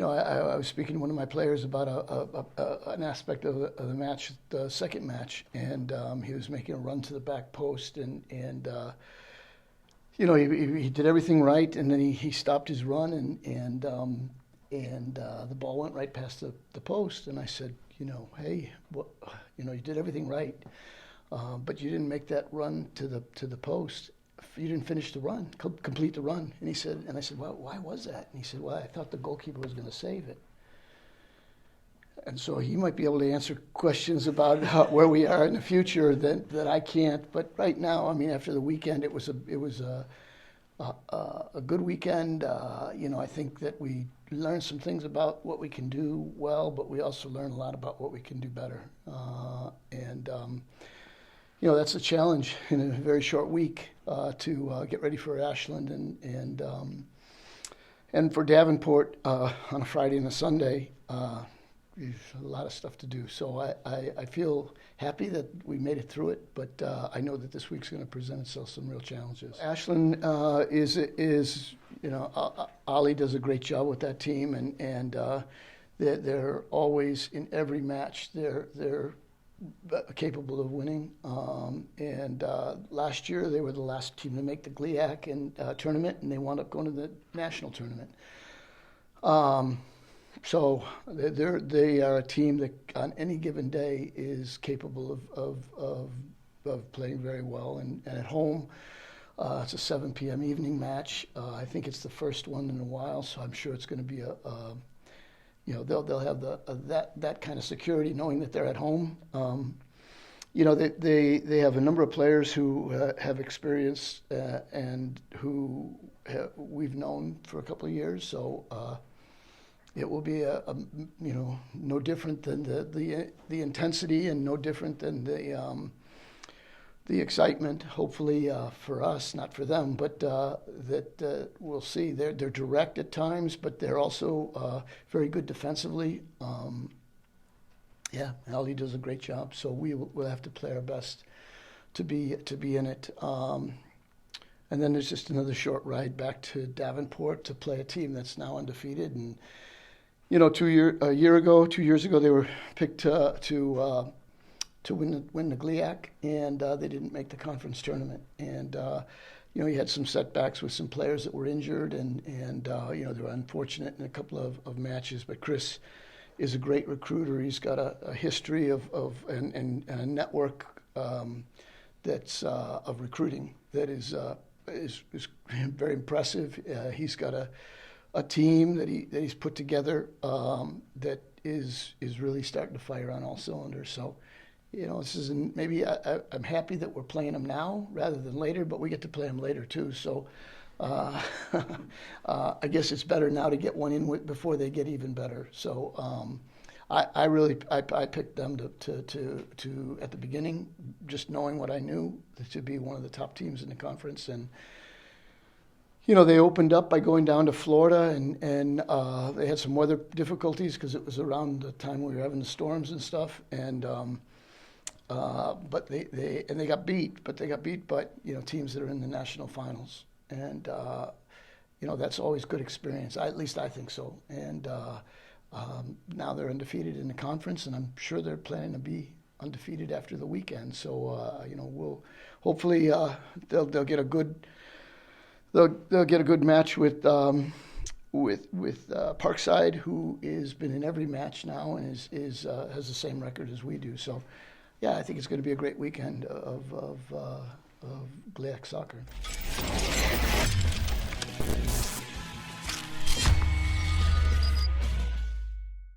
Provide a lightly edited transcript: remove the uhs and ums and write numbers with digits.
I was speaking to one of my players about an aspect of the match, the second match, and he was making a run to the back post, and he did everything right, and then he stopped his run, and the ball went right past the post, and I said, hey, you did everything right, but you didn't make that run to the post. You didn't finish the run, complete the run. And I said, well, why was that? And he said, well, I thought the goalkeeper was going to save it. And so he might be able to answer questions about where we are in the future that I can't. But right now, I mean, after the weekend, it was a good weekend. I think that we learned some things about what we can do well, but we also learned a lot about what we can do better. That's a challenge in a very short week to get ready for Ashland and for Davenport on a Friday and a Sunday. There's a lot of stuff to do. So I feel happy that we made it through it, but I know that this week's going to present itself some real challenges. Ashland is Ollie does a great job with that team, and they're always in every match. They're capable of winning. And last year they were the last team to make the GLIAC tournament, and they wound up going to the national tournament. So they are a team that on any given day is capable of playing very well. And at home, it's a 7 p.m. evening match. I think it's the first one in a while, so I'm sure it's going to be they'll have that kind of security, knowing that they're at home. They have a number of players who have experience and who we've known for a couple of years. So it will be no different than the intensity, and no different than the excitement. Hopefully for us, not for them, but that we'll see. They're direct at times, but they're also very good defensively. Ali does a great job, so we'll have to play our best to be in it. And then there's just another short ride back to Davenport to play a team that's now undefeated. And 2 years ago, they were picked to win the GLIAC, and they didn't make the conference tournament. And he had some setbacks with some players that were injured, and they were unfortunate in a couple of matches. But Chris is a great recruiter. He's got a history of a network that's of recruiting that is very impressive. He's got a team that he's put together that is really starting to fire on all cylinders. So, this is maybe I'm happy that we're playing them now rather than later, but we get to play them later too. So I guess it's better now to get one in before they get even better. So I picked them to at the beginning, just knowing what I knew, to be one of the top teams in the conference. And they opened up by going down to Florida, and they had some weather difficulties because it was around the time we were having the storms and stuff. And but they got beat. But they got beat by teams that are in the national finals, and that's always good experience. At least I think so. And now they're undefeated in the conference, and I'm sure they're planning to be undefeated after the weekend. So we'll hopefully they'll get a good. They'll get a good match with Parkside, who has been in every match now and has the same record as we do. So, I think it's going to be a great weekend of GLIAC soccer.